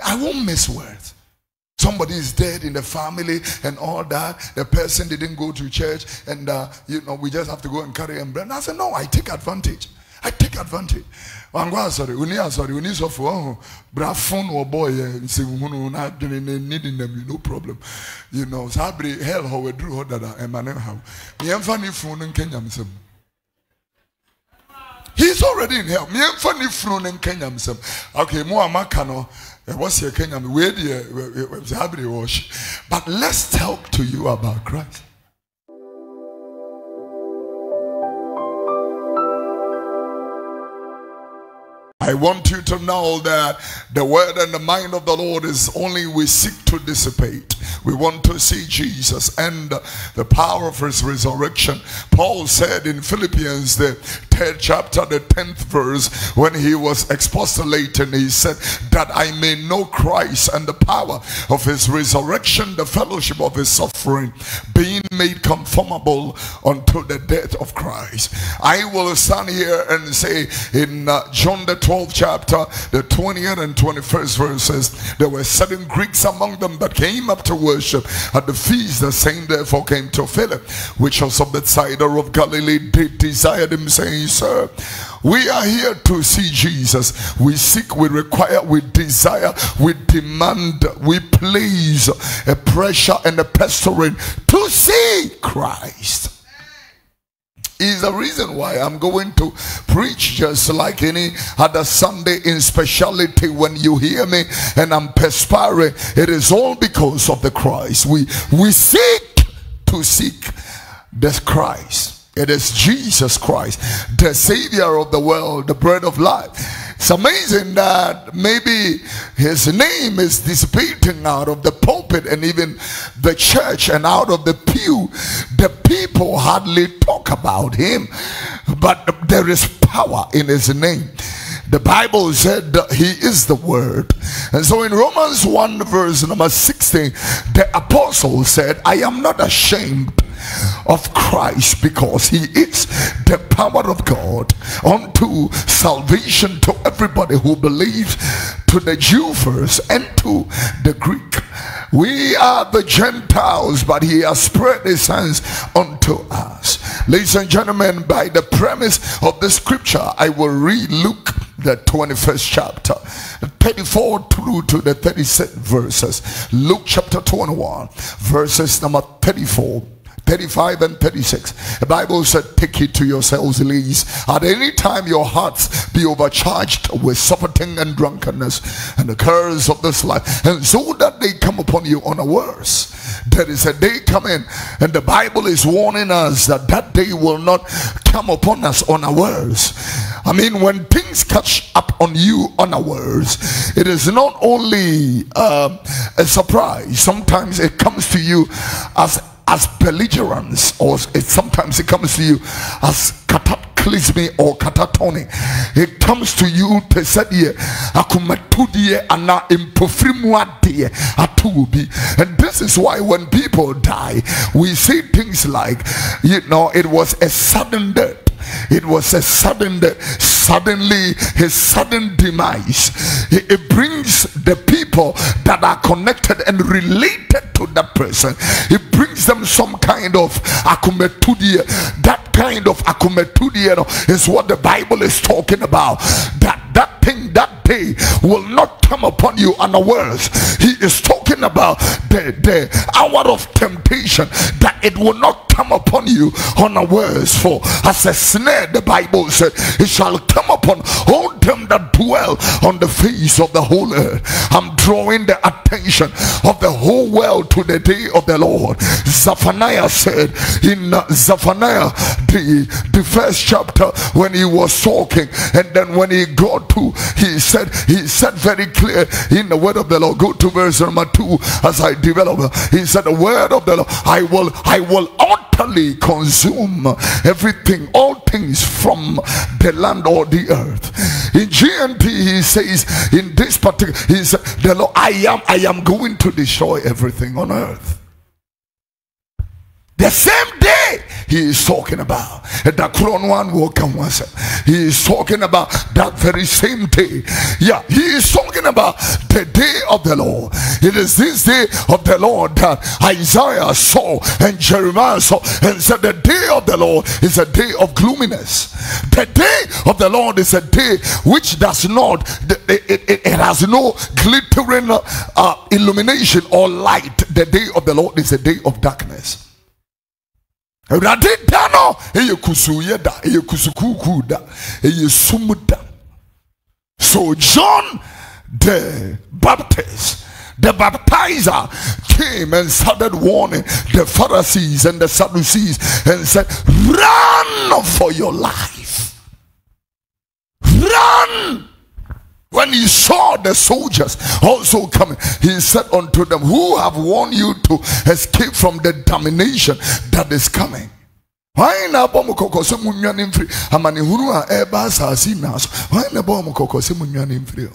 I won't miss words. Somebody is dead in the family and all that. The person didn't go to church, and we just have to go and carry him. And I said, no, I take advantage. I take advantage. I'm going sorry. We need so for phone or boy needing them, no problem. Sabri hell how we drew that Amanehunu. He's already in hell. Okay, what's your Kenya? But let's talk to you about Christ. I want you to know that the word and the mind of the Lord is only we seek to dissipate. We want to see Jesus and the power of his resurrection. Paul said in Philippians, the 3rd chapter, the 10th verse, when he was expostulating, he said, that I may know Christ and the power of his resurrection, the fellowship of his suffering, being made conformable unto the death of Christ. I will stand here and say in John the 12th chapter, the 20th and 21st verses, there were certain Greeks among them that came up to worship at the feast. The same therefore came to Philip, which was of Bethsaida of Galilee. They desired him, saying, Sir, we are here to see Jesus. We seek, we require, we desire, we demand, we place a pressure and a pestering to see Christ. Is the reason why I'm going to preach just like any other Sunday in speciality. When you hear me and I'm perspiring, it is all because of the Christ. We seek to seek this Christ. It is Jesus Christ, the Savior of the world, the bread of life. It's amazing that maybe his name is dissipating out of the pulpit and even the church and out of the pew. The people hardly talk about him, but there is power in his name. The Bible said that he is the word. And so in Romans 1 verse number 16, the apostle said, I am not ashamed of Christ, because he is the power of God unto salvation to everybody who believes, to the Jew first and to the Greek. We are the Gentiles, but he has spread his hands unto us. Ladies and gentlemen, by the premise of the scripture, I will read Luke the 21st chapter, 34 through to the 36 verses. Luke chapter 21 verses number 34, 35 and 36. The Bible said, take it to yourselves, ladies, at any time your hearts be overcharged with surfeiting and drunkenness and the curse of this life, and so that they come upon you unawares. There is a day coming, and the Bible is warning us that that day will not come upon us unawares. I mean, when things catch up on you unawares, it is not only a surprise. Sometimes it comes to you as belligerence, or sometimes it comes to you as cataclysm or catatonic. It comes to you to say, and this is why when people die, we say things like, it was a sudden death. It was a sudden death. Suddenly, his sudden demise. It brings the people that are connected and related to that person. It brings them some kind of akumetudia. That kind of akumetudia is what the Bible is talking about. That thing, that day will not come upon you unawares. He is talking about the hour of temptation, that it will not come upon you unawares. For as a snare, the Bible said, it shall come upon all them that dwell on the face of the whole earth. I'm drawing the attention of the whole world to the day of the Lord. Zephaniah said in Zephaniah the first chapter, when he was talking, and then when he got to, he said very clear in the word of the Lord. Go to verse number 2 as I develop. He said, the word of the Lord, I will utterly consume everything, all things from the land or the earth. In GNT he says, in this particular, he said, the Lord, I am going to destroy everything on earth. The same day he is talking about. The crown one will come once. He is talking about that very same day. Yeah, he is talking about the day of the Lord. It is this day of the Lord that Isaiah saw and Jeremiah saw and said, the day of the Lord is a day of gloominess. The day of the Lord is a day which does not, it has no glittering illumination or light. The day of the Lord is a day of darkness. So John the Baptist, the baptizer, came and started warning the Pharisees and the Sadducees and said, run for your life. Run. When he saw the soldiers also coming, he said unto them, who have warned you to escape from the damnation that is coming? Why na bomo kokose munwane mfiri amanehunu a eba asasi naso? Why na bomo kokose munwane mfiri?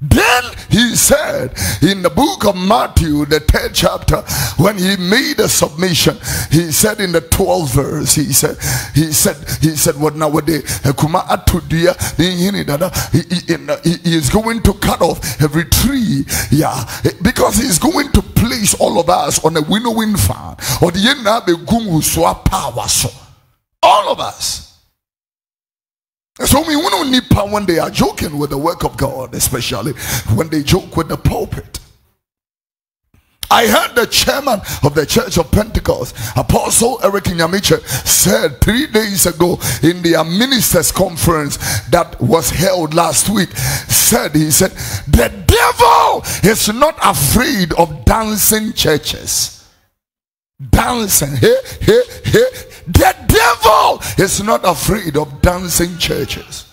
Then he said in the book of Matthew, the 3rd chapter, when he made a submission, he said in the 12th verse, he said, what nowadays he is going to cut off every tree, yeah, because he's going to place all of us on a winnowing fan, or the power, so all of us. So we don't need power when they are joking with the work of God, especially when they joke with the pulpit. I heard the chairman of the Church of Pentecost, Apostle Eric Nyamiche, said 3 days ago in their ministers conference that was held last week, he said, the devil is not afraid of dancing churches. Dancing, the devil is not afraid of dancing churches,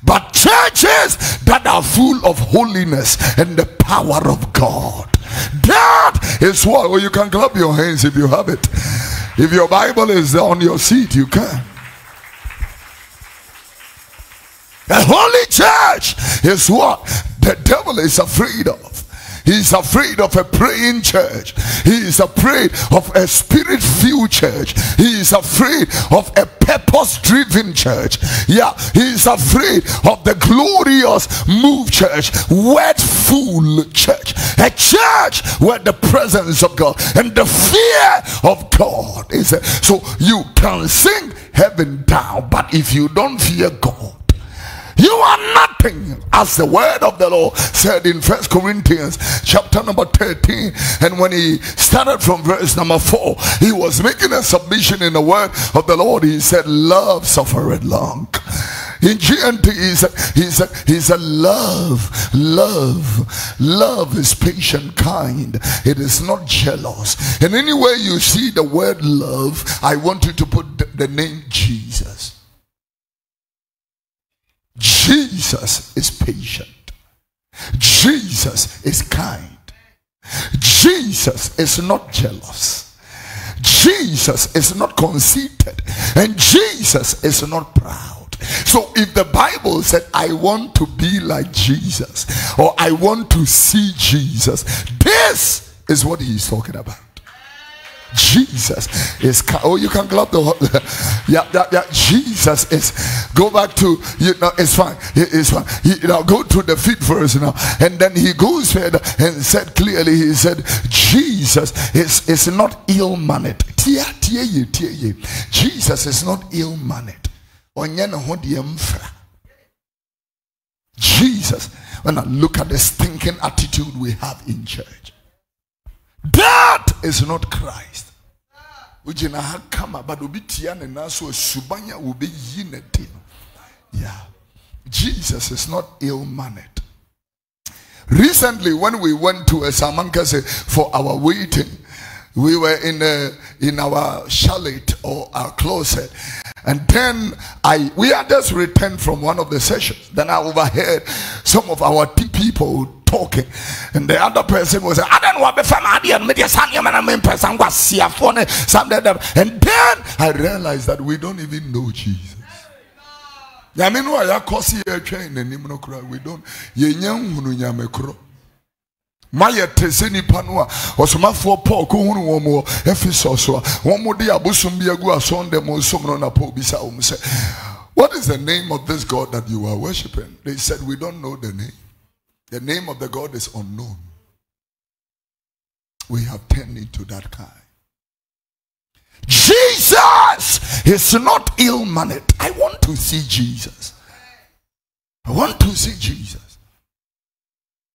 but churches that are full of holiness and the power of God. That is what, well, you can clap your hands if you have it. If your Bible is on your seat, you can. A holy church is what the devil is afraid of. He's afraid of a praying church. He is afraid of a spirit-filled church. He is afraid of a purpose-driven church. Yeah, he is afraid of the glorious move church, word-full church. A church where the presence of God and the fear of God is there. So you can sing heaven down, but if you don't fear God, you are nothing, as the word of the Lord said in 1 Corinthians chapter number 13. And when he started from verse number 4, he was making a submission in the word of the Lord. He said, love suffereth long. In GNT he said love is patient, kind, it is not jealous. And anywhere you see the word love, I want you to put the name Jesus. Jesus is patient. Jesus is kind. Jesus is not jealous. Jesus is not conceited. And Jesus is not proud. So if the Bible said, I want to be like Jesus, or I want to see Jesus, this is what he is talking about. Jesus is, oh, you can clap the yeah, Jesus is, go back to, it's fine, it's fine, go to the 5th verse now, and then he goes further and said clearly, he said, Jesus is not ill-mannered. Jesus is not ill-mannered. Jesus, when I look at the stinking attitude we have in church, that is not Christ. Yeah. Jesus is not ill-mannered. Recently, when we went to a Samankase for our waiting, we were in our chalet or our closet, and then we had just returned from one of the sessions. Then I overheard some of our people talking, and the other person was saying, and then I realized that we don't even know Jesus. We don't. Maya teseni panua osomafo Paul ko hunu wo mo Ephesus wo mo de abosum bi agu asonde mo somno na Paul bisa wo say, what is the name of this God that you are worshiping? They said, we don't know the name. The name of the God is unknown. We have turned into that kind. Jesus is not ill-mannered. I want to see Jesus. I want to see Jesus.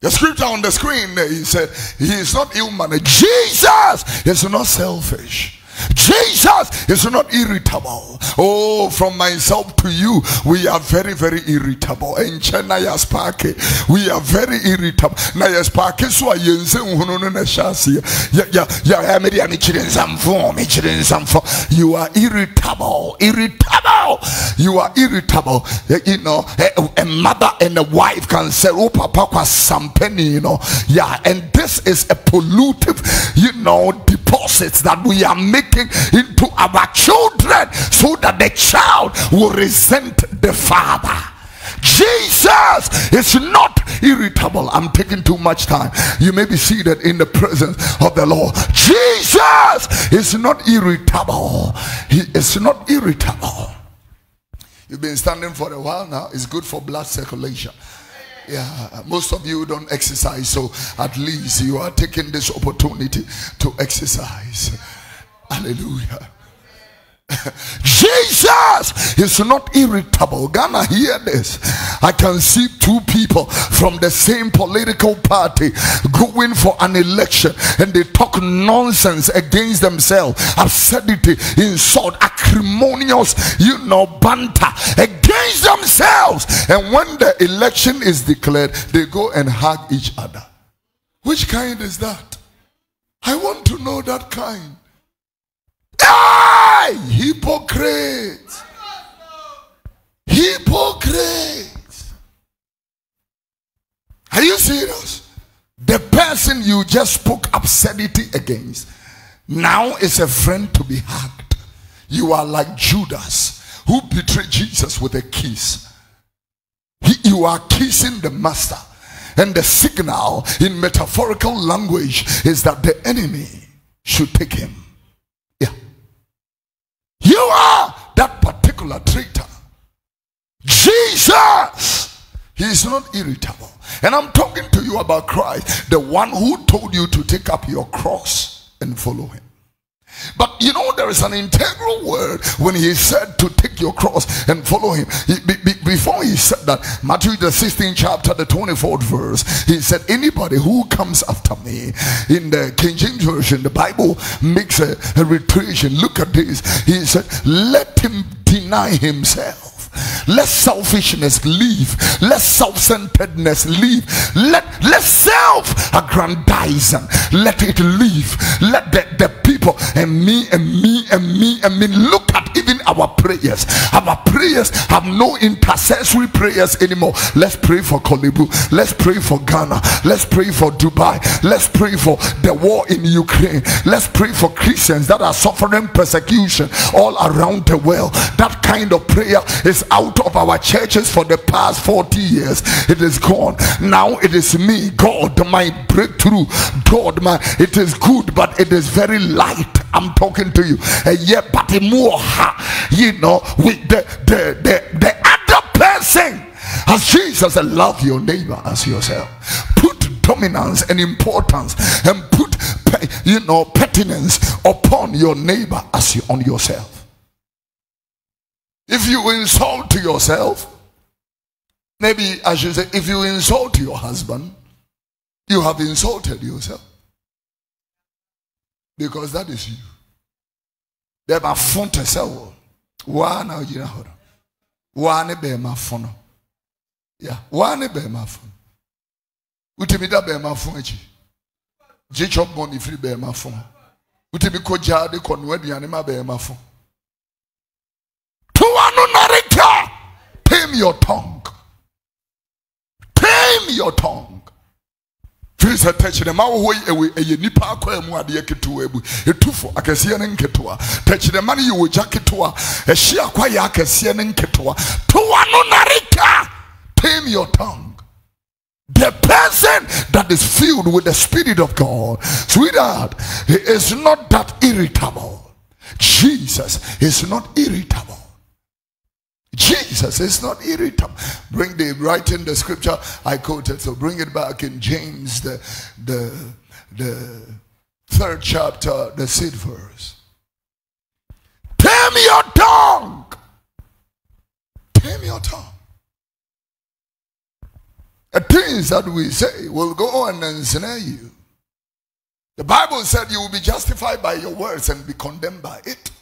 The scripture on the screen, he said, he is not ill-mannered. Jesus is not selfish. Jesus is not irritable. Oh, from myself to you, we are very, very irritable. And we are very irritable. You are irritable. You are irritable. You know, a mother and a wife can say, oh, papa, some penny, you know. Yeah, and this is a pollutive, you know, deposits that we are making into our children, so that the child will resent the father. Jesus is not irritable. I'm taking too much time. You may be seated in the presence of the Lord. Jesus is not irritable. He is not irritable. You've been standing for a while now. It's good for blood circulation. Yeah, most of you don't exercise, so at least you are taking this opportunity to exercise. Hallelujah. Jesus is not irritable. Ghana, hear this. I can see two people from the same political party going for an election, and they talk nonsense against themselves, absurdity, insult, acrimonious, you know, banter against themselves. And when the election is declared, they go and hug each other. Which kind is that? I want to know that kind. Hey! Hypocrites! Hypocrites! Are you serious? The person you just spoke absurdity against now is a friend to be hugged. You are like Judas, who betrayed Jesus with a kiss. You are kissing the master. And the signal in metaphorical language is that the enemy should take him. Yeah. You are that particular traitor. Jesus, he is not irritable. And I'm talking to you about Christ, the one who told you to take up your cross and follow him. But you know, there is an integral word when he said to take your cross and follow him. Before he said that, Matthew the 16th chapter, the 24th verse, he said, anybody who comes after me. In the King James Version, the Bible makes a reiteration. Look at this. He said, let him deny himself. Let selfishness leave. Let self-centeredness leave. Let self-aggrandizing, let it leave. Let the people and me look at even our prayers. Our prayers have no intercessory prayers anymore. Let's pray for Kolebu. Let's pray for Ghana. Let's pray for Dubai. Let's pray for the war in Ukraine. Let's pray for Christians that are suffering persecution all around the world. That kind of prayer is out of our churches for the past 40 years. It is gone. Now it is me, God, my breakthrough. God, my, it is good, but it is very light. I'm talking to you. Yeah, but more, you know, with the other person. As Jesus said, love your neighbor as yourself. Put dominance and importance and put, you know, pertinence upon your neighbor as you on yourself. If you insult yourself, maybe I should say, if you insult your husband, you have insulted yourself. Because that is you. They have fought yourself. One be my phone. Yeah, one be my phone. Utimida be my phone. Jacob money free be my phone. Utimiko jade konwedi anima be my phone. Tame your tongue. Tame your tongue. Please touch them away a nipa kwa mu ade ketewa ebu etufo akese ne nketewa touch the man you will jacketwa a shia kwa ya akese ne nketewa to wano narika. Tame your tongue. The person that is filled with the Spirit of God, sweetheart, he is not that irritable. Jesus is not irritable. Jesus is not irritable. Bring the writing, the scripture I quoted, so bring it back in James, the 3rd chapter, the 6th verse. Tame your tongue. Tame your tongue. The things that we say will go on and ensnare you. The Bible said you will be justified by your words and be condemned by it.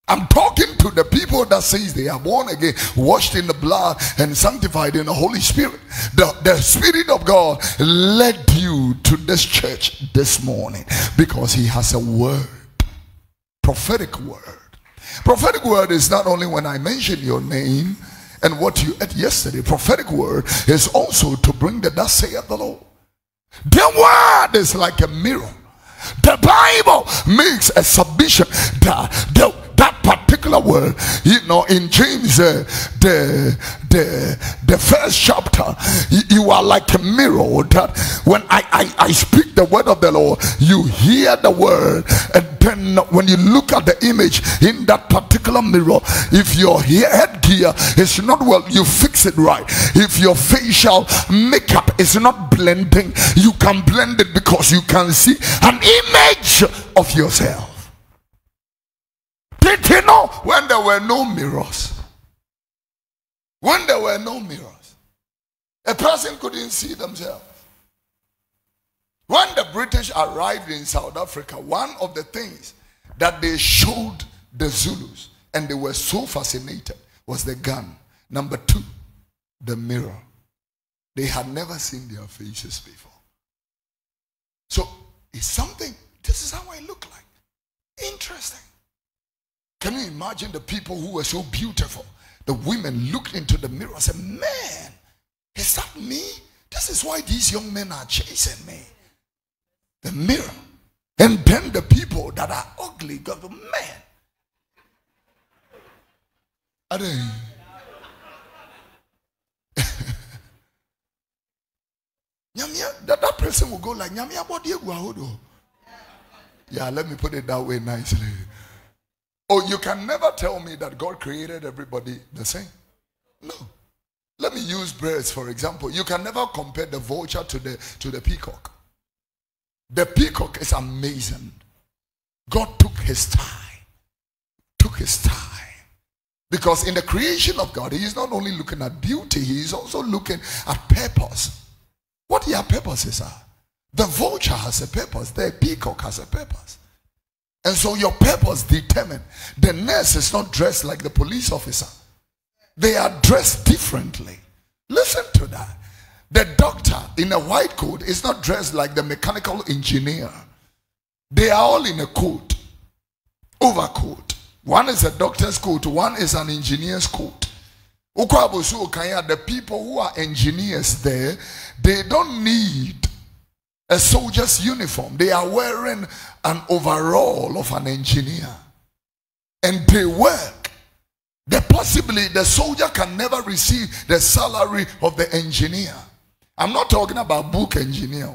I'm talking to the people that says they are born again, washed in the blood and sanctified in the Holy Spirit. The Spirit of God led you to this church this morning because he has a word. Prophetic word. Prophetic word is not only when I mention your name and what you ate yesterday. Prophetic word is also to bring the thus saith the Lord. The word is like a mirror. The Bible makes a submission that particular word, you know, in James, the 1st chapter, you are like a mirror that when I speak the word of the Lord, you hear the word, and then when you look at the image in that particular mirror, if your headgear is not well, you fix it right. If your facial makeup is not blending, you can blend it because you can see an image of yourself. Did you know when there were no mirrors? When there were no mirrors, a person couldn't see themselves. When the British arrived in South Africa, one of the things that they showed the Zulus, and they were so fascinated, was the gun. Number 2, the mirror. They had never seen their faces before. So it's something, this is how I look like. Interesting. Can you imagine the people who were so beautiful? The women looked into the mirror and said, man, is that me? This is why these young men are chasing me. The mirror. And then the people that are ugly go, man. Are they? that person will go like, yeah, let me put it that way nicely. Oh, you can never tell me that God created everybody the same. No. Let me use birds for example. You can never compare the vulture to the peacock. The peacock is amazing. God took his time. Took his time. Because in the creation of God, he is not only looking at beauty, he is also looking at purpose. What their purposes are. The vulture has a purpose. The peacock has a purpose. And so your purpose determines. The nurse is not dressed like the police officer. They are dressed differently. Listen to that. The doctor in a white coat is not dressed like the mechanical engineer. They are all in a coat. Overcoat. One is a doctor's coat. One is an engineer's coat. The people who are engineers there, they don't need a soldier's uniform. They are wearing an overall of an engineer. And they work. Possibly the soldier can never receive the salary of the engineer. I'm not talking about book engineer.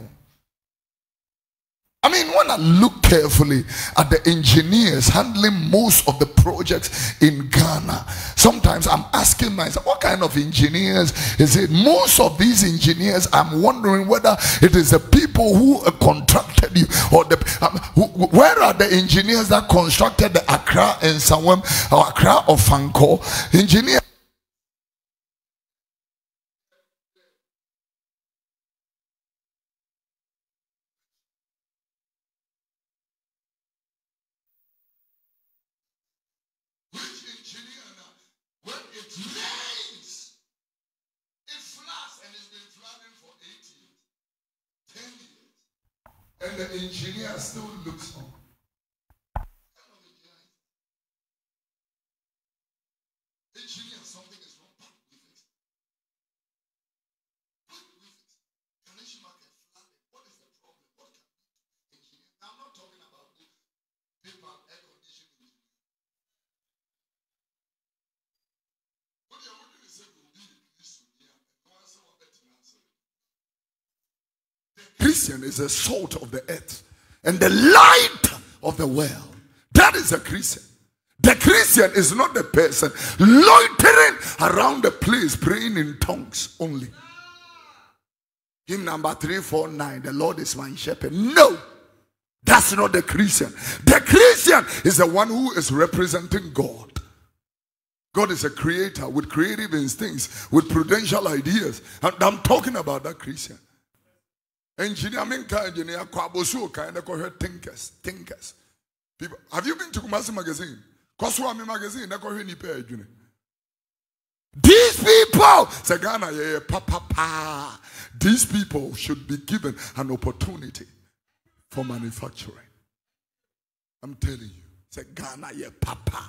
I mean, when I look carefully at the engineers handling most of the projects in Ghana, sometimes I'm asking myself, what kind of engineers is it? Most of these engineers, I'm wondering whether it is the people who contracted you, or where are the engineers that constructed the Accra and Sawam, or Accra or Fanko engineer? And the engineer still looks on. Engineer, something is wrong. With it. Can issue market flooded? What is the problem? What can engineer? I'm not talking about paper air conditioning. What you're going to say will be this year. No answer what better answer. Christian is the salt of the earth and the light of the world. That is a Christian. The Christian is not the person loitering around the place praying in tongues only. Hymn number 349, the Lord is my shepherd. No, that's not the Christian. The Christian is the one who is representing God. God is a creator with creative instincts, with prudential ideas. And I'm talking about that Christian. Engineer, thinkers. People, have you been to Kumasi magazine? Koswami magazine, these people, Sagana, papa, these people should be given an opportunity for manufacturing. I'm telling you, Sagana, papa.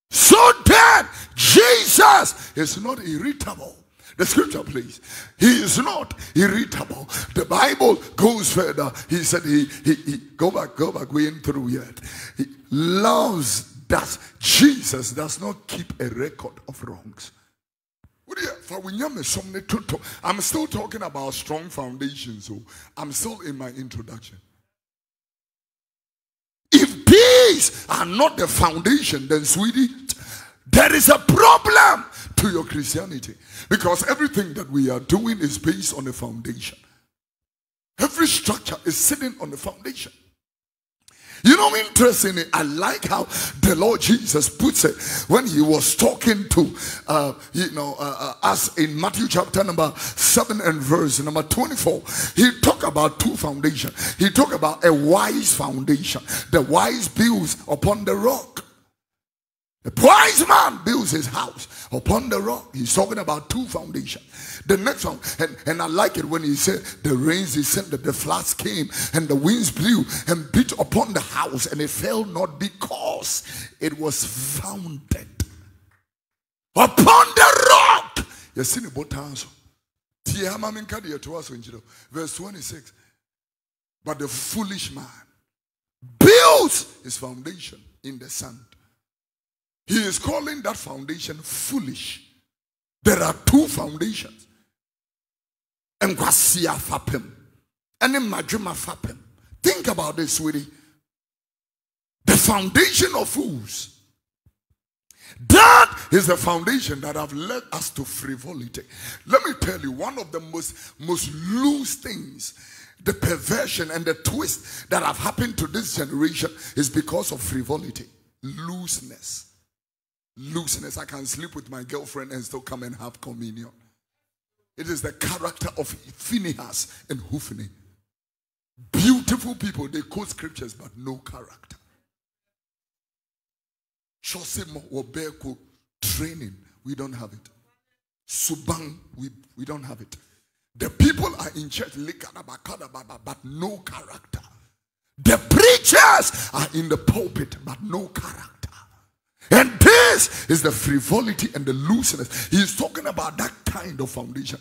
So that Jesus is not irritable. The scripture, please. He is not irritable. The Bible goes further. He said, he go back, we ain't through yet. He loves that. Jesus does not keep a record of wrongs. I'm still talking about strong foundations, so I'm still in my introduction. If these are not the foundation, then sweetie, there is a problem to your Christianity, because everything that we are doing is based on a foundation. Every structure is sitting on the foundation. You know, interestingly, I like how the Lord Jesus puts it when he was talking to us in Matthew chapter number 7 and verse number 24. He talked about two foundations. He talked about a wise foundation. The wise builds upon the rock. The wise man builds his house upon the rock. He's talking about two foundations. The next one, and I like it when he said the rains descended, the floods came, and the winds blew and beat upon the house, and it fell not because it was founded upon the rock. You see the botanzo. Verse 26. But the foolish man builds his foundation in the sand. He is calling that foundation foolish. There are two foundations. And think about this, sweetie. The foundation of fools. That is the foundation that have led us to frivolity. Let me tell you, one of the most loose things, the perversion and the twist that have happened to this generation is because of frivolity. Looseness. Looseness. I can sleep with my girlfriend and still come and have communion. It is the character of Phinehas and Hophni. Beautiful people, they quote scriptures but no character. Shosemo Obeko training, we don't have it. Subang, we don't have it. The people are in church, but no character. The preachers are in the pulpit, but no character. And this is the frivolity and the looseness. He's talking about that kind of foundation.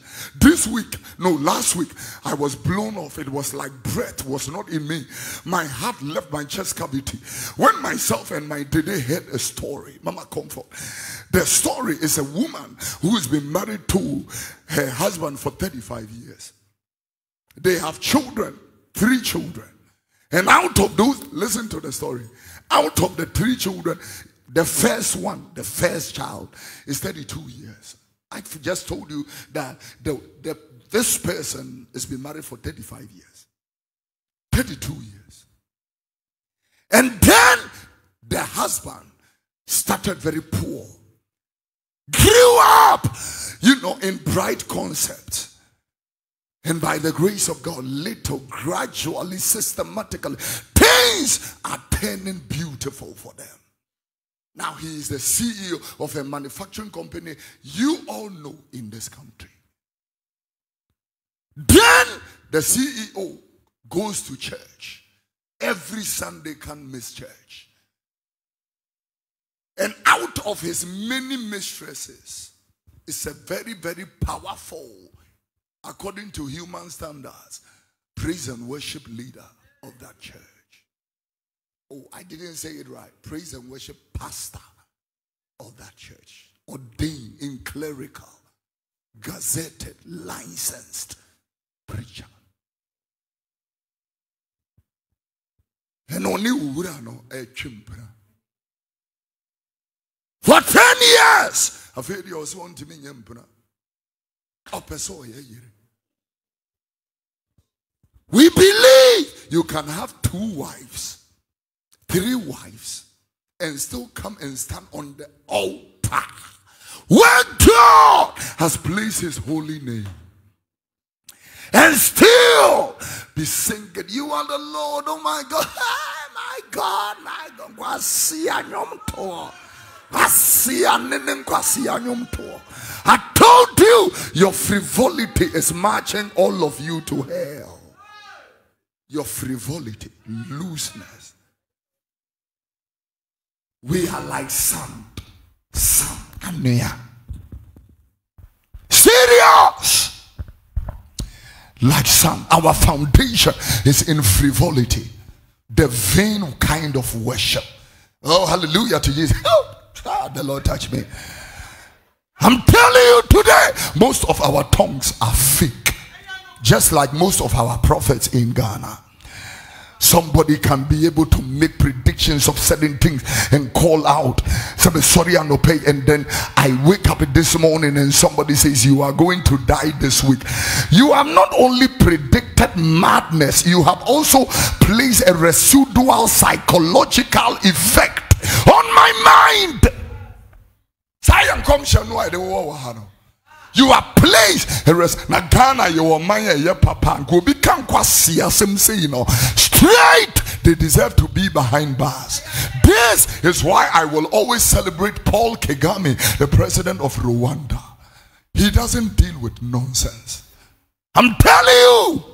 Last week, I was blown off. It was like breath was not in me. My heart left my chest cavity. When myself and my Dede heard a story, Mama Comfort. The story is a woman who has been married to her husband for 35 years. They have children, 3 children. And out of those, listen to the story. Out of the 3 children, the first child is 32 years. I just told you that this person has been married for 35 years. 32 years. And then the husband started very poor. Grew up, in bright concepts. And by the grace of God, gradually, systematically, things are turning beautiful for them. Now he is the CEO of a manufacturing company you all know in this country. Then the CEO goes to church. Every Sunday can't miss church. And out of his many mistresses, is a very, very powerful, according to human standards, praise and worship leader of that church. Oh, I didn't say it right. Praise and worship pastor of that church. Ordained in clerical, gazetted, licensed preacher. And only ura no e chimpra. For 10 years, I've heard you also want to be yempra. We believe you can have 2 wives, 3 wives, and still come and stand on the altar where God has placed his holy name, and still be singing, you are the Lord, oh my God, my God, my God. I told you your frivolity is marching all of you to hell. Your frivolity, looseness. We are like sand. Serious. Like sand. Our foundation is in frivolity. The vain kind of worship. Oh, hallelujah to Jesus. Oh, the Lord touched me. I'm telling you today, most of our tongues are fake. Just like most of our prophets in Ghana. Somebody can be able to make predictions of certain things and call out, sorry, I'm not pay. And then I wake up this morning and somebody says, you are going to die this week. You have not only predicted madness, you have also placed a residual psychological effect on my mind. You are placed na Ghana your mind ya papa go become kwasia say straight. They deserve to be behind bars. This is why I will always celebrate Paul Kagame, the president of Rwanda. He doesn't deal with nonsense. I'm telling you.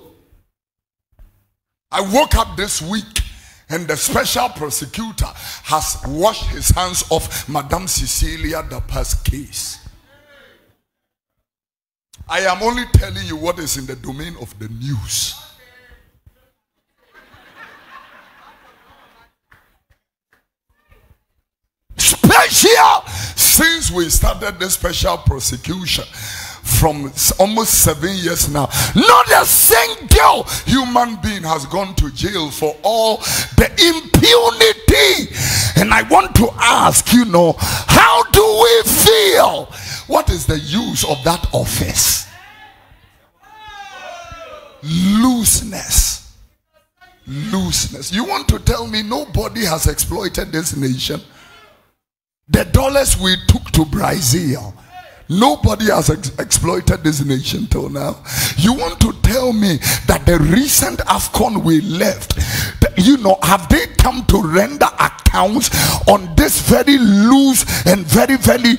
I woke up this week and the special prosecutor has washed his hands off Madame Cecilia Dapa's case. I am only telling you what is in the domain of the news. Special, since we started this special prosecution from almost 7 years now, not a single human being has gone to jail for all the impunity. And I want to ask, how do we feel? What is the use of that office? Looseness. Looseness. You want to tell me nobody has exploited this nation? The dollars we took to Brazil, nobody has exploited this nation till now. You want to tell me that the recent AFCON we left, have they come to render accounts on this very loose and very, very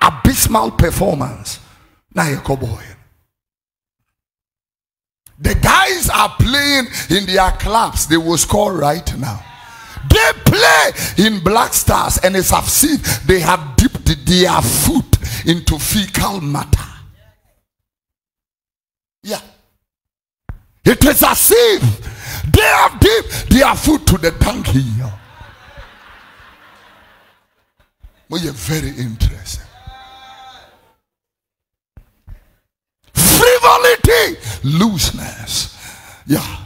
abysmal performance? Boy. The guys are playing in their clubs. They will score right now. They play in Black Stars, and it's as if they have dipped their foot into fecal matter. Yeah. It is as if they have dipped their foot to the dunghill. Well, you're very interesting. Frivolity, looseness. Yeah.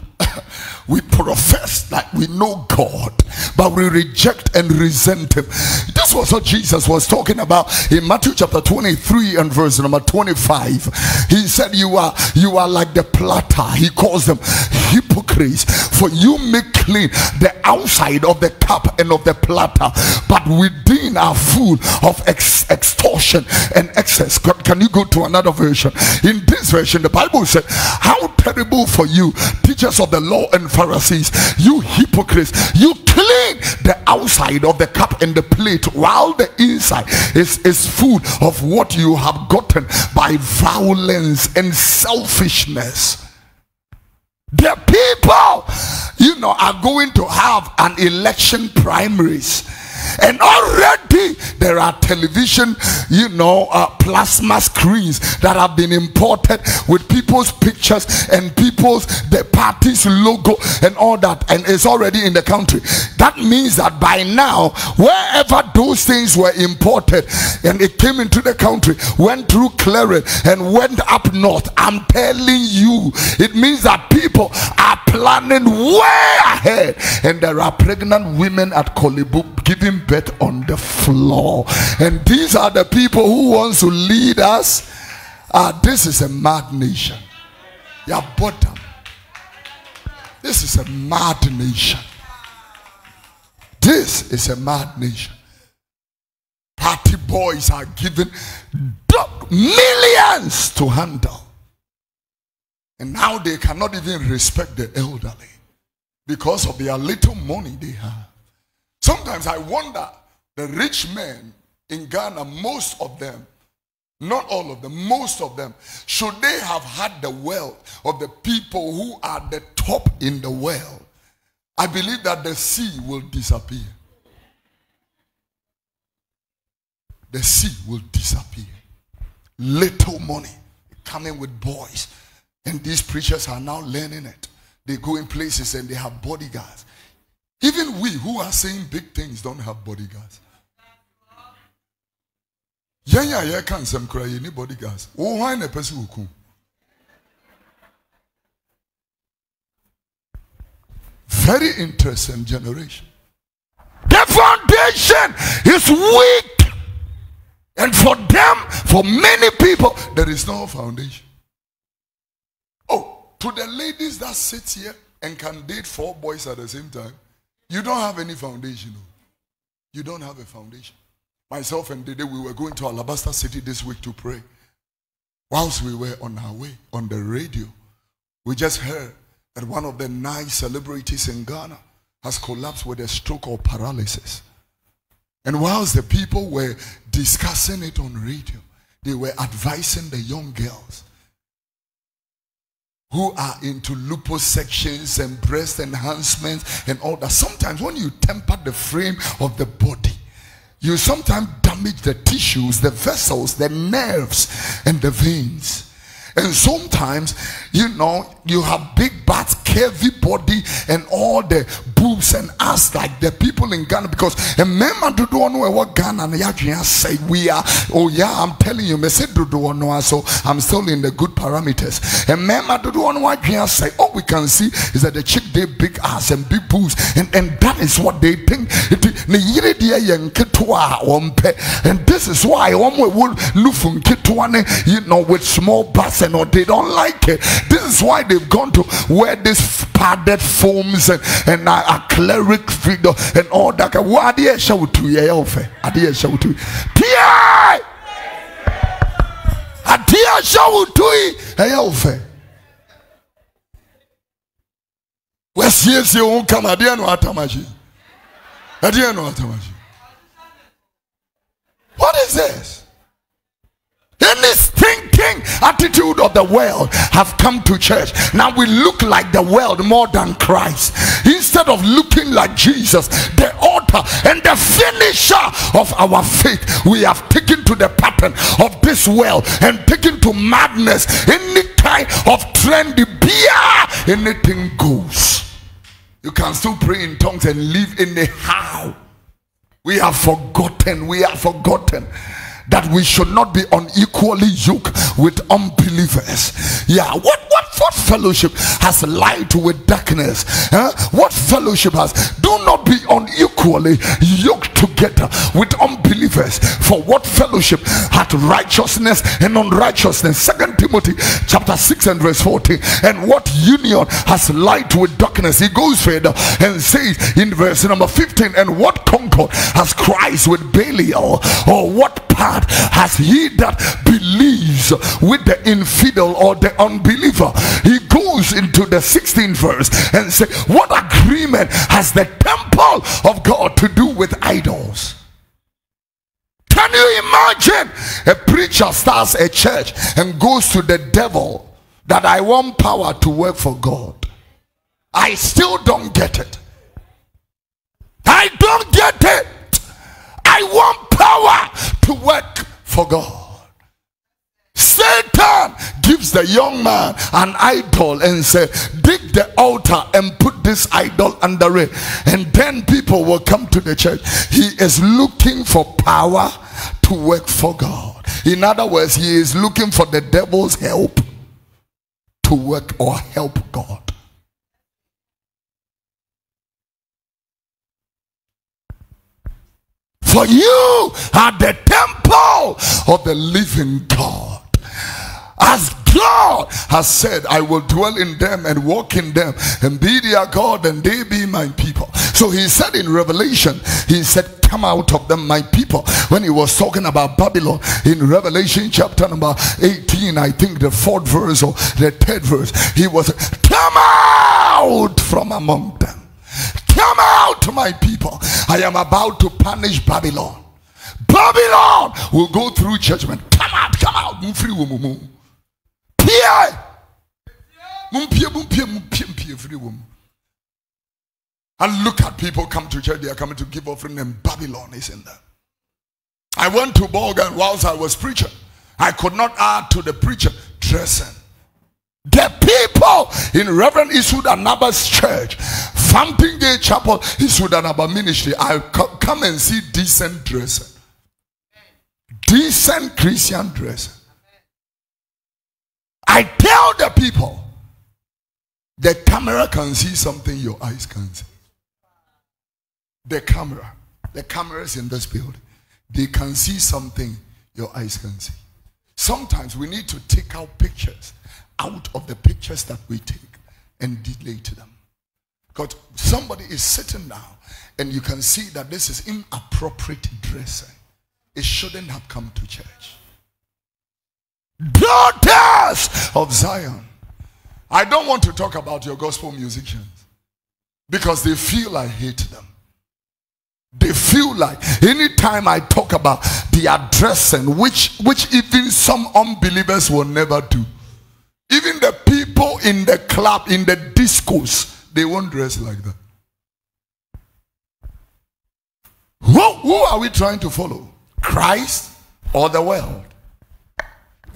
We profess that we know God, but we reject and resent him. This was what Jesus was talking about in Matthew chapter 23 and verse number 25. He said, you are like the platter. He calls them hypocrites, for you make clean the outside of the cup and of the platter, but within are full of extortion and excess. Can you go to another version? In this version, the Bible said, how terrible for you, teachers of the law and Pharisees, you hypocrites, you clean the outside of the cup and the plate, while the inside is full of what you have gotten by violence and selfishness. The people, are going to have an election primaries. And already there are television, plasma screens that have been imported with people's pictures and the party's logo and all that, and it's already in the country. That means that by now, wherever those things were imported and it came into the country, went through clearance and went up north, I'm telling you, it means that people are planning way ahead, and there are pregnant women at Kolebu giving birth on the floor. And these are the people who wants to lead us. This is a mad nation. Yeah, bottom. This is a mad nation. This is a mad nation. Party boys are given millions to handle. And now they cannot even respect the elderly because of their little money they have. Sometimes I wonder, the rich men in Ghana, most of them, not all of them, most of them, should they have had the wealth of the people who are the top in the world, I believe that the sea will disappear. The sea will disappear. Little money coming with boys. And these preachers are now learning it. They go in places and they have bodyguards. Even we who are saying big things don't have bodyguards. Yeah, can't some cry any bodyguards. Oh, why a person who cool? Very interesting generation. The foundation is weak. And for them, for many people, there is no foundation. Oh, to the ladies that sit here and can date 4 boys at the same time, you don't have any foundation. You don't have a foundation. Myself and Dede, we were going to Alabaster City this week to pray. Whilst we were on our way, on the radio, we just heard that one of the nice celebrities in Ghana has collapsed with a stroke or paralysis. And whilst the people were discussing it on radio, they were advising the young girls who are into liposuctions and breast enhancements and all that. Sometimes when you temper the frame of the body, you sometimes damage the tissues, the vessels, the nerves, and the veins. And sometimes, you know, you have big butts, curvy body, and all the boobs and ass like the people in Ghana. Because remember, do know what Ghana and say we are. Oh yeah, I'm telling you, me say do know, so I'm still in the good parameters. And remember, do know what say. All we can see is that the chick they big ass and big boobs, and that is what they think. And this is why one will look, you know, with small butts. Or they don't like it. This is why they've gone to wear this padded foams and acrylic figure and all that. What do you show to you? Adia show to you. Pierre! Adia show to you. Where's yes, you won't come. Adia no atamaji. Adia no atamaji. What is this? Any stinking attitude of the world have come to church. Now we look like the world more than Christ. Instead of looking like Jesus, the author and the finisher of our faith, we have taken to the pattern of this world and taken to madness. Any kind of trendy beer, anything goes. You can still pray in tongues and live anyhow. We have forgotten that we should not be unequally yoked with unbelievers. Yeah, what fellowship has light with darkness? What fellowship has? Do not be unequally yoked together with unbelievers. For what fellowship hath righteousness and unrighteousness? 2 Timothy chapter 6 and verse 14. And what union has light with darkness? He goes further and says in verse number 15, and what concord has Christ with Belial? Or what part has he that believes with the infidel or the unbeliever? He goes into the 16th verse and say, what agreement has the temple of God to do with idols? Can you imagine a preacher starts a church and goes to the devil that I want power to work for God? I still don't get it. I don't get it. I want power to work for God. Satan gives the young man an idol and say, dig the altar and put this idol under it, and then people will come to the church. He is looking for power to work for God. In other words, he is looking for the devil's help to work or help God. For you are the temple of the living God. As God has said, I will dwell in them and walk in them and be their God and they be my people. So he said in Revelation, he said, come out of them, my people. When he was talking about Babylon in Revelation chapter number 18, I think the 4th verse or the 3rd verse, he was, come out from among them. Come out, my people. I am about to punish Babylon. Babylon will go through judgment. Come out, come out. And look at people come to church, they are coming to give offering, and Babylon is in there. I went to Bolgan whilst I was preaching. I could not add to the preacher dressing. The people in Reverend Isudanabba's church, Fountain Gate Chapel, Isudanabba ministry, I come and see decent dressing. Decent Christian dressing. I tell the people, the camera can see something your eyes can't see. The cameras in this building, they can see something your eyes can see. Sometimes we need to take out pictures out of the pictures that we take and delete them. Because somebody is sitting now and you can see that this is inappropriate dressing. It shouldn't have come to church. Daughters of Zion. I don't want to talk about your gospel musicians because they feel I hate them. They feel like anytime I talk about their dressing, which even some unbelievers will never do. Even the people in the club, in the discos, they won't dress like that. Who are we trying to follow? Christ or the world?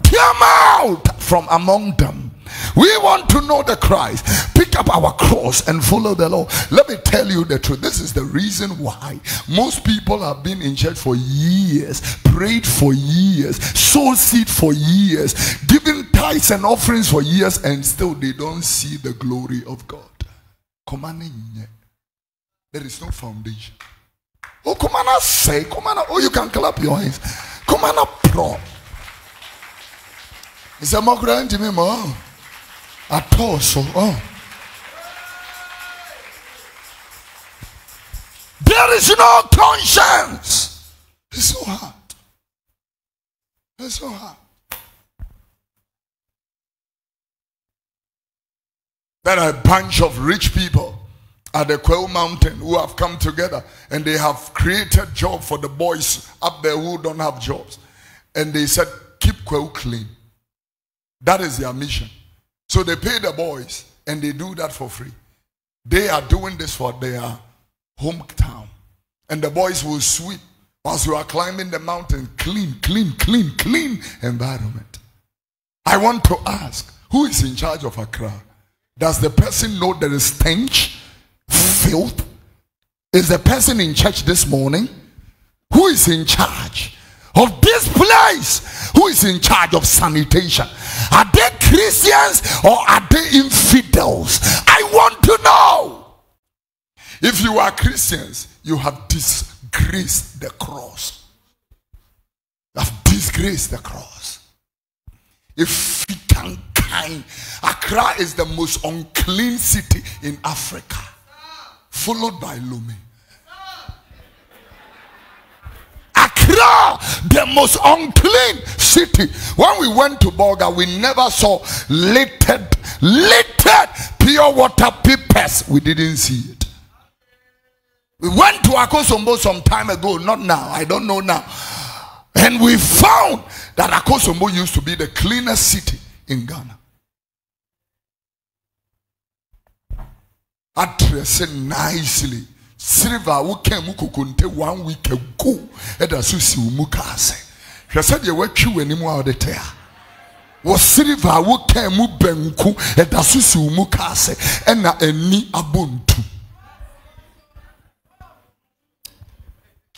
Come out from among them. We want to know the Christ. Pick up our cross and follow the Lord. Let me tell you the truth. This is the reason why most people have been in church for years, prayed for years, sowed seed for years, given tithes and offerings for years, and still they don't see the glory of God. There is no foundation. Oh, come on, say, come on. Oh, you can clap your hands. Come on, pro. It's a more grand to me, more. At all, so there is no conscience. It's so hard. It's so hard. There are a bunch of rich people at the Kweu Mountain who have come together and they have created job for the boys up there who don't have jobs. And they said, keep Kweu clean. That is their mission. So they pay the boys and they do that for free. They are doing this for their hometown. And the boys will sweep whilst you are climbing the mountain. Clean environment. I want to ask, who is in charge of Accra? Does the person know there is stench, filth? Is the person in church this morning? Who is in charge of this place? Who is in charge of sanitation? Are they Christians or are they infidels? I want to know. If you are Christians, you have disgraced the cross. You have disgraced the cross. If you can kind, Accra is the most unclean city in Africa, followed by Lome. Accra, the most unclean city. When we went to Bolga, we never saw littered pure water pipers. We didn't see it. We went to Akosombo some time ago, not now, I don't know now. And we found that Akosombo used to be the cleanest city in Ghana. Addressing nicely. Silver who came mukukunte 1 week ago. Eda susi umukase. She said you were true anymore out there. Was silver who came mubenku eda susi umukase ena eni abuntu.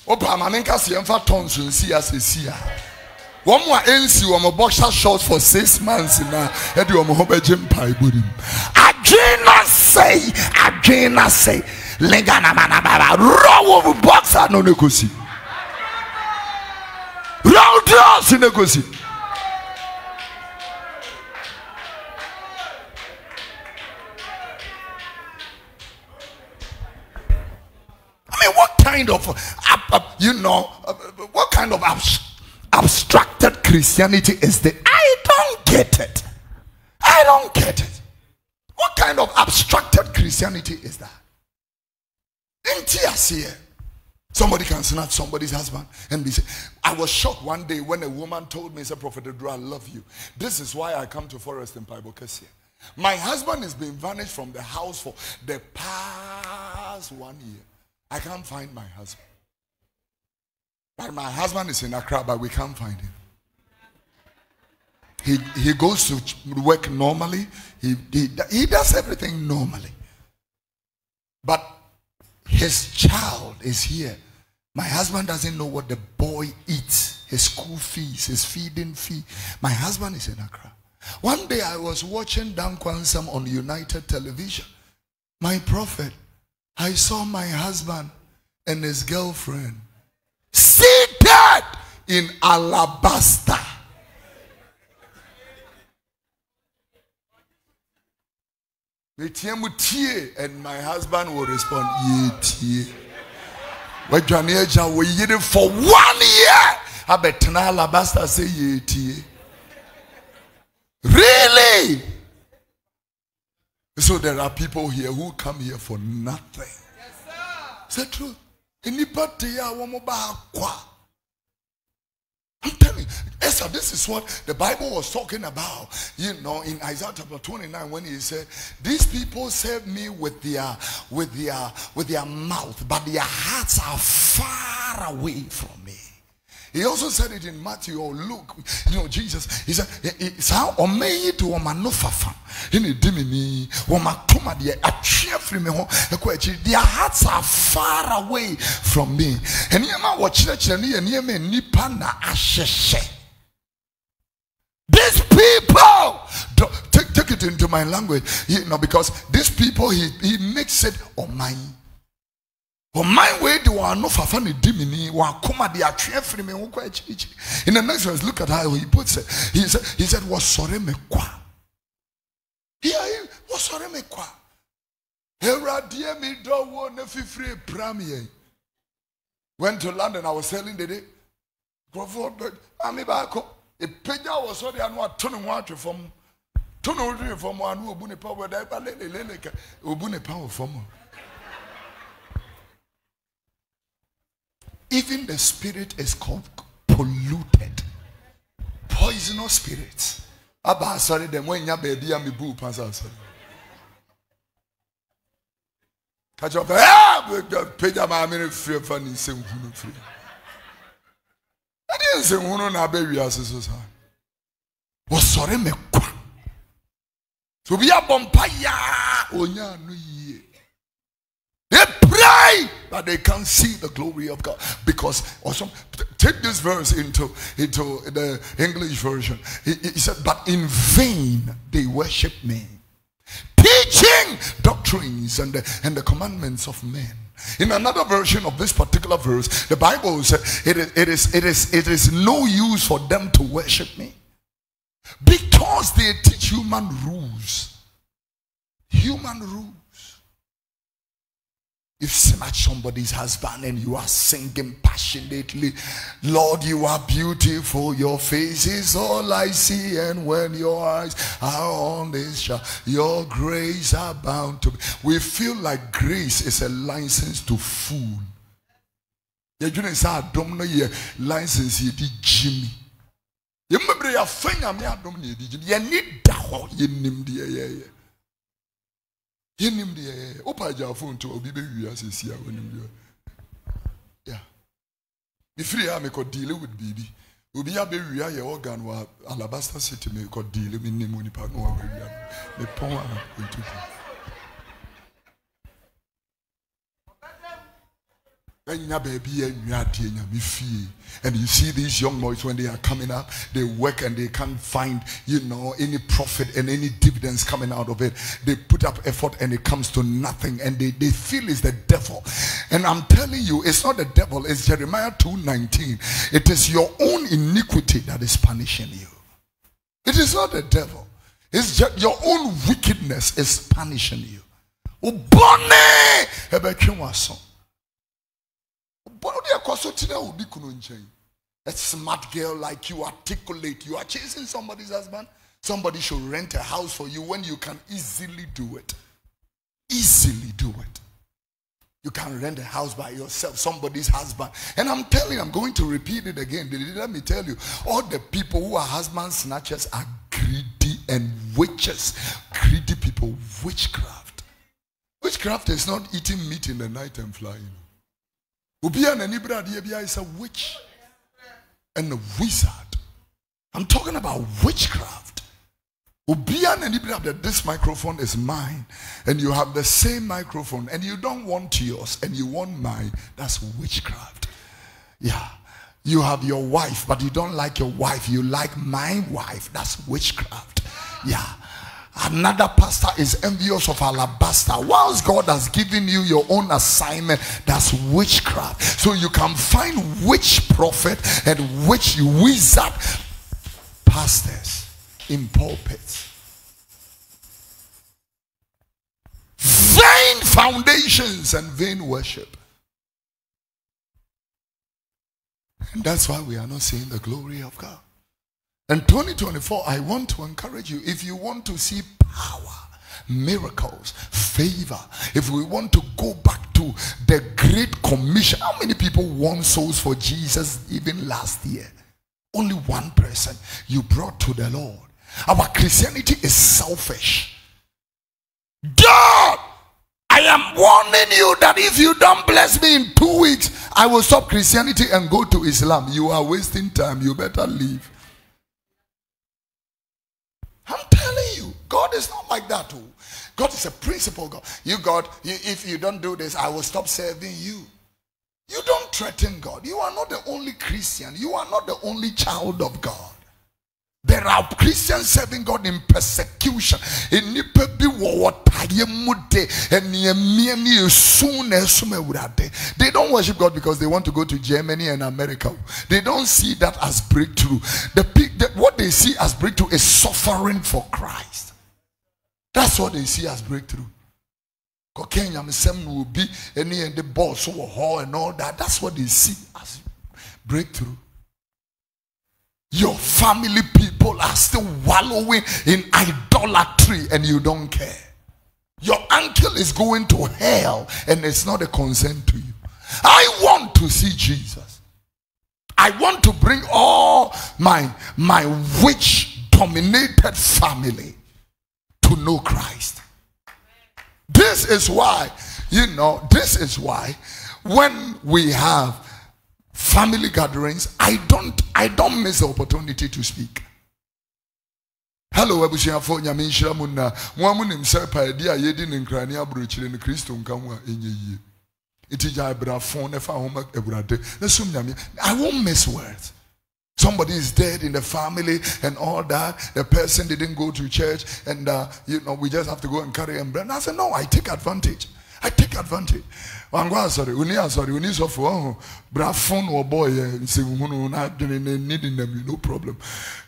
Opa manenka si emfa tons nsi asesi a. One more NC, one more boxer shorts for 6 months now. Edi one more bejem pai budim. Agena say. Lengana manabara. Raw boxer no nekosi. cross in the gosi. I mean, what kind of what kind of abstracted Christianity is that? I don't get it. I don't get it. What kind of abstracted Christianity is that? Somebody can snatch somebody's husband and be saying, I was shocked one day when a woman told me, said, Prophet Oduro, I love you. This is why I come to Forest in Bible Kessie. My husband has been vanished from the house for the past 1 year. I can't find my husband. But my husband is in Accra, but we can't find him. He goes to work normally. He does everything normally. But his child is here. My husband doesn't know what the boy eats. His school fees, his feeding fee. My husband is in Accra. One day I was watching Dan Kwansam on United Television. My prophet, I saw my husband and his girlfriend seated in alabaster. And my husband will respond, yeah. For 1 year, I bet alabaster say yeah. Really? So there are people here who come here for nothing. Yes, sir. Is that true? I'm telling you, Esther, this is what the Bible was talking about, in Isaiah chapter 29, when he said, these people serve me with their mouth, but their hearts are far away from me. He also said it in Matthew or Luke, Jesus, he said, it's how omei to omanofafa in a dimini, womatuma their hearts are far away from me. And yema watch church and yema nipana asheshe. These people, take it into my language, because these people, he makes it omai. My way do I know fafani dimini wa kuma di atwe free me wo kwa echi. In the next verse, look at how he puts it. He said was sorry me kwa. Here was sorry me kwa. Heradie mi do wo na fifre pram ye. Went to London, I was selling the day. Crawford ami ba ko. E peja was so dey anu atonu ho atwe fom. Tonu odri fom anu obu ne pa we da ba lele ka obu ne pa wo fom. Even the spirit is called polluted, poisonous spirits. Abba, sorry, the when ya baby and me boo pass out. Catch up, pay my minute free for me, say, free. I didn't say, who know now, baby, as so was sorry, me. So we are bompaya, onya no ye. They pray, but they can't see the glory of God. Because also, take this verse into the English version. He said, but in vain they worship me, teaching doctrines and the commandments of men. In another version of this particular verse, the Bible says it is no use for them to worship me, because they teach human rules. Human rules. If snatch somebody's husband and you are singing passionately, Lord, you are beautiful, your face is all I see, and when your eyes are on this child, your grace are bound to be. We feel like grace is a license to fool. You don't say don't know your license you did Jimmy. You remember your finger me I don't need Jimmy. You need that you name the Him the Opa phone to Obi as a yeah. If you are make deal with baby, Obi baby your organ wa alabaster city me could deal with Nimoni Pano. The power into And you see these young boys, when they are coming up, they work and they can't find, any profit and any dividends coming out of it. They put up effort and it comes to nothing, and they feel it's the devil. And I'm telling you, it's not the devil, it's Jeremiah 2:19. It is your own iniquity that is punishing you. It is not the devil. It's just your own wickedness is punishing you. A smart girl like you, articulate, you are chasing somebody's husband. Somebody should rent a house for you when you can easily do it. Easily do it. You can rent a house by yourself, somebody's husband. And I'm telling you, I'm going to repeat it again. Let me tell you, all the people who are husband snatchers are greedy and witches. Greedy people, witchcraft. Witchcraft is not eating meat in the night and flying. Ubian and Ibra is a witch and a wizard. I'm talking about witchcraft. Ubian and Ibra, that this microphone is mine, and you have the same microphone, and you don't want yours, and you want mine. That's witchcraft. Yeah. You have your wife, but you don't like your wife. You like my wife. That's witchcraft. Yeah. Another pastor is envious of alabaster. Whilst God has given you your own assignment, that's witchcraft. So you can find witch prophet and witch wizard pastors in pulpits. Vain foundations and vain worship. And that's why we are not seeing the glory of God. In 2024, I want to encourage you, if you want to see power, miracles, favor, if we want to go back to the Great Commission, how many people won souls for Jesus even last year? Only one person you brought to the Lord. Our Christianity is selfish. God, I am warning you that if you don't bless me in 2 weeks, I will stop Christianity and go to Islam. You are wasting time. You better leave. I'm telling you, God is not like that. God is a principle God. If you don't do this, I will stop serving you. You don't threaten God. You are not the only Christian. You are not the only child of God. There are Christians serving God in persecution. They don't worship God because they want to go to Germany and America. They don't see that as breakthrough. What they see as breakthrough is suffering for Christ. That's what they see as breakthrough. Will be any and the boss or and all that. That's what they see as breakthrough. Your family people are still wallowing in idolatry and you don't care. Your uncle is going to hell and it's not a concern to you. I want to see Jesus. I want to bring all my witch-dominated family to know Christ. This is why, when we have family gatherings, I don't miss the opportunity to speak. Hello, Abusiafo Nyamenshira munna. Mwamunim sepa edi ayedi nkrani abrochire ne Kristo nkamwa enyeyi. Itija brafon nefa homa eburade. Nesum nyame. I won't miss words. Somebody is dead in the family and all that. The person didn't go to church and we just have to go and carry him. And I said, no, I take advantage. I take advantage. Sorry, uni so for brafon or boy needing them, no problem.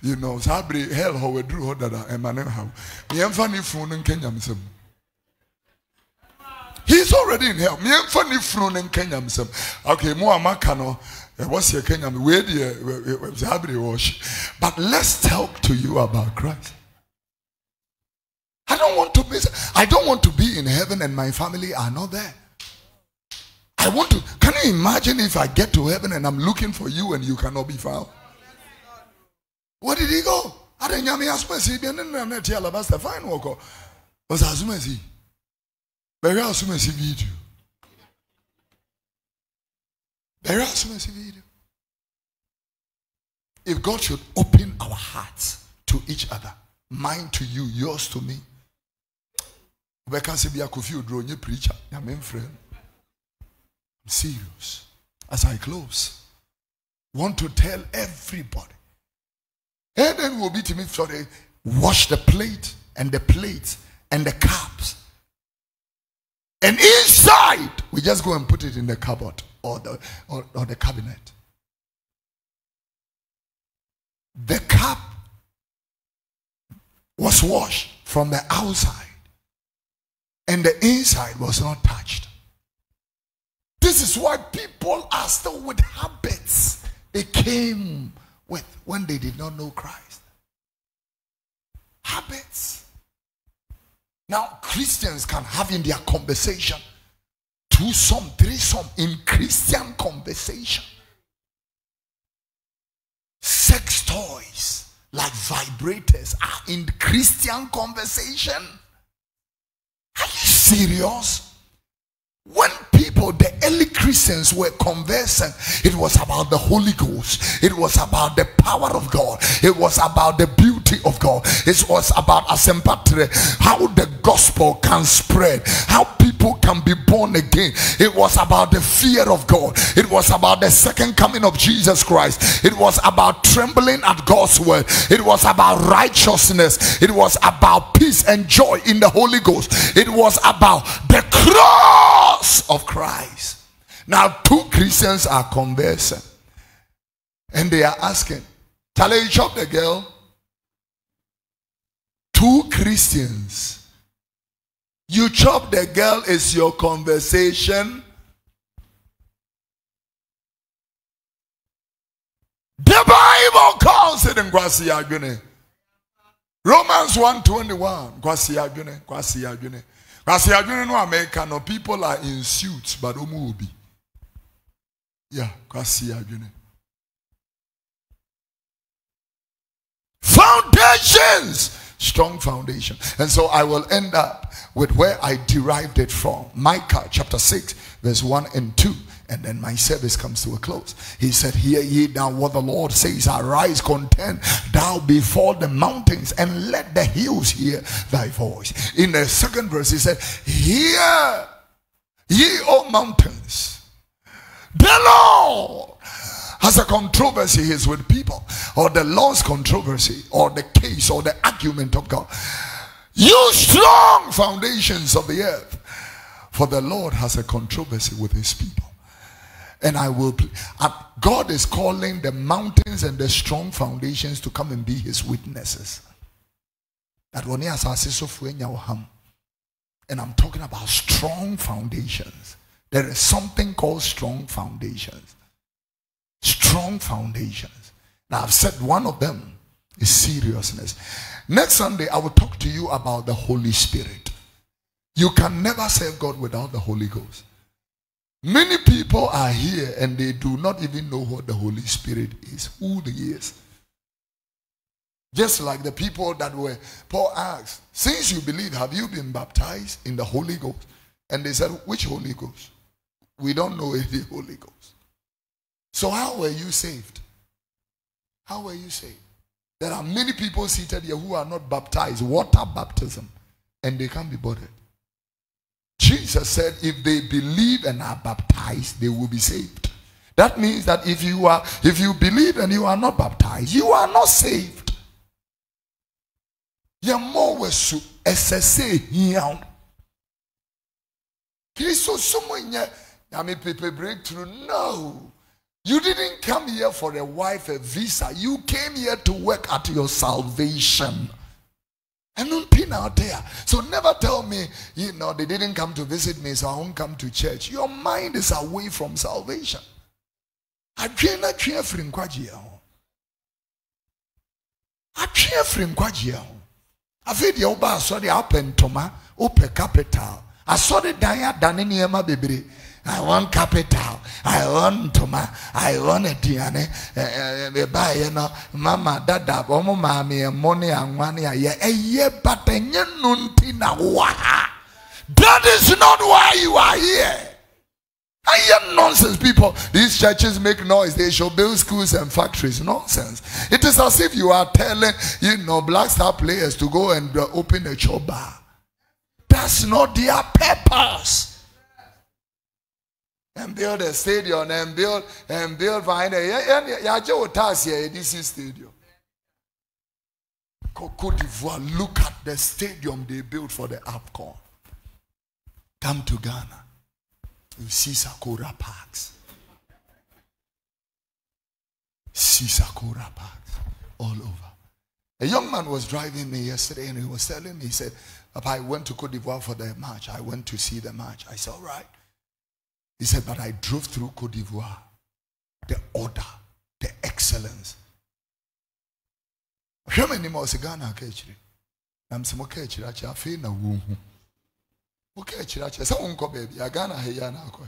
Sabri hell how we drew that how. He's already in hell. Okay, what's your Kenya? But let's talk to you about Christ. I don't want to be in heaven and my family are not there. Can you imagine if I get to heaven and I'm looking for you and you cannot be found? Where did he go? If God should open our hearts to each other, mine to you, yours to me, we can say be a Kofi Oduro preacher. I'm friend. I'm serious. as I close, want to tell everybody. And then we'll be to me, sorry, wash the plate and the plates and the cups. And inside, we just go and put it in the cupboard or the cabinet. The cup was washed from the outside, and the inside was not touched. This is why people are still with habits they came with when they did not know Christ. Habits. Now, Christians can have in their conversation 2-some, 3-some in Christian conversation. Sex toys like vibrators are in Christian conversation. Are you serious? When people, the early Christians were conversing, it was about the Holy Ghost. It was about the power of God. It was about the beauty of God. It was about asempatre, how the gospel can spread, how people can be born again. It was about the fear of God. It was about the second coming of Jesus Christ. It was about trembling at God's word. It was about righteousness. It was about peace and joy in the Holy Ghost. It was about the cross of Christ. Now 2 Christians are conversing and they are asking, Charlie, you chop the girl? 2 Christians, you chop the girl is your conversation. The Bible calls it in Kwasi. Romans 1:21. Kwasi no America, no people are in suits, but umubi. Yeah, Kwasi. Foundations. Strong foundation. And so I will end up with where I derived it from. Micah chapter 6 verse 1 and 2. And then my service comes to a close. He said, hear ye now what the Lord says. Arise, contend thou before the mountains, and let the hills hear thy voice. In the second verse he said, hear ye, O mountains, the Lord has a controversy is with people, or the Lord's controversy, or the case, or the argument of God. You strong foundations of the earth, for the Lord has a controversy with his people. And I will, God is calling the mountains and the strong foundations to come and be his witnesses. And I'm talking about strong foundations. There is something called strong foundations. Strong foundations. Now I've said one of them is seriousness. Next Sunday I will talk to you about the Holy Spirit. You can never serve God without the Holy Ghost. Many people are here and they do not even know what the Holy Spirit is, who he is. Just like the people that were, Paul asked, since you believe, have you been baptized in the Holy Ghost? And they said, which Holy Ghost? We don't know any Holy Ghost. So how were you saved? How were you saved? There are many people seated here who are not baptized, water baptism, and they can't be bothered. Jesus said if they believe and are baptized, they will be saved. That means that if you believe and you are not baptized, you are not saved. Breakthrough. No. You didn't come here for a wife, a visa. You came here to work at your salvation. And nothing out there. So never tell me, they didn't come to visit me, so I won't come to church. Your mind is away from salvation. I can't free Kwajia. I can't free Kwajia. I feel the Oba saw the open toma, open capital. I saw the Daya Daniniama baby. I want capital. I want toma. I want a diane. Mama, dada, omo mami, money and money. But that is not why you are here. I am nonsense, people. These churches make noise. They should build schools and factories. Nonsense. It is as if you are telling, Black Star players to go and open a chop bar. That's not their purpose. and build a stadium and build fine. Yeah, Joe Tassia, this is stadium. Côte d'Ivoire, look at the stadium they built for the AFCON. Come to Ghana, you see Sakura Parks. See Sakura Parks all over. A young man was driving me yesterday and he was telling me, he said, Papa, I went to Côte d'Ivoire for the match. I went to see the match. I said, all right. He said, but I drove through Côte d'Ivoire. The order, the excellence. How many more Ghana catching? I'm some catching. I feel no womb. Okay, church. So unko baby. I Ghana here na ko.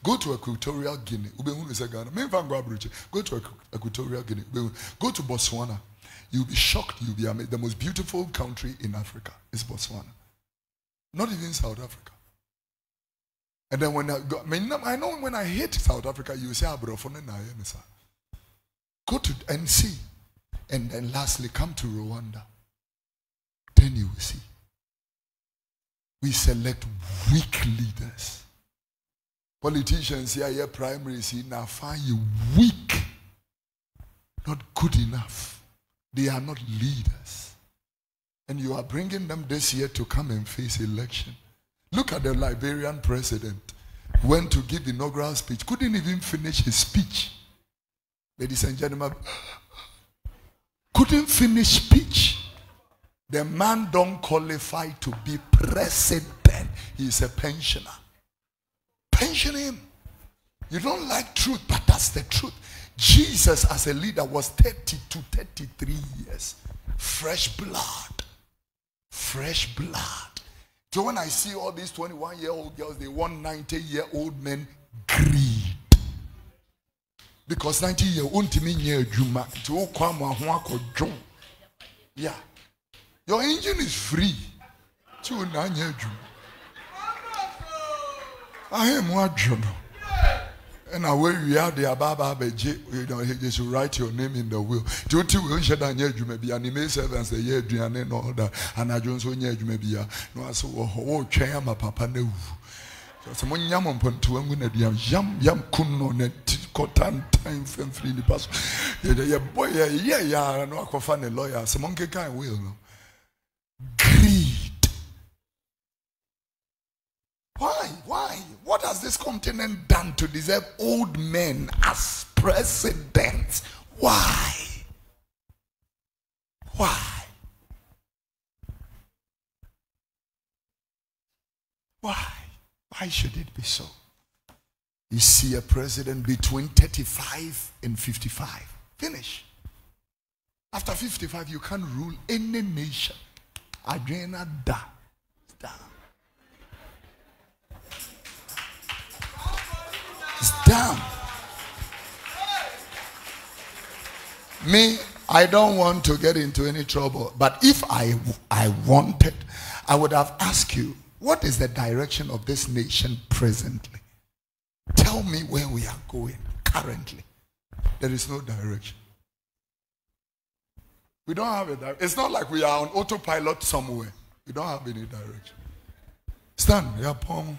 Go to Equatorial Guinea. Ube hu say Ghana. Me van go abroad. Go to Equatorial Guinea. Go to Botswana. You'll be shocked. You'll be amazed. The most beautiful country in Africa is Botswana. Not even South Africa. And then when I know when I hit South Africa, you say, go to and see. And then lastly, come to Rwanda. Then you will see. We select weak leaders. Politicians here, primaries now find you weak. Not good enough. They are not leaders. And you are bringing them this year to come and face election. Look at the Liberian president. Went to give the inaugural speech. Couldn't even finish his speech. Ladies and gentlemen, couldn't finish speech. The man don't qualify to be president. He's a pensioner. Pension him. You don't like truth, but that's the truth. Jesus as a leader was 30 to 33 years. Fresh blood. Fresh blood. So when I see all these 21-year-old girls, they want 90-year-old men, greed. Because 90-year-old yeah. Your engine is free. I am what you know. And away we are the Ababa, you know, he just write your name in the will. You may be anime servants, the year and all that. And I don't know you may be a no, so oh, Chama Papa no. So when Yamon put to him when Yam Kuno net cotton time from 3 the pass. Yeah, boy, yeah, no, I can find a lawyer. Some monkey kind will. Greed. Why? What has this continent done to deserve old men as presidents? Why? Why should it be so? You see a president between 35 and 55. Finish. After 55, you can't rule any nation. Adrena da. It's down. Me, I don't want to get into any trouble. But if I wanted, I would have asked you, what is the direction of this nation presently? Tell me where we are going currently. There is no direction. We don't have a direction. It's not like we are on autopilot somewhere. We don't have any direction. Stand. Yeah, Paul.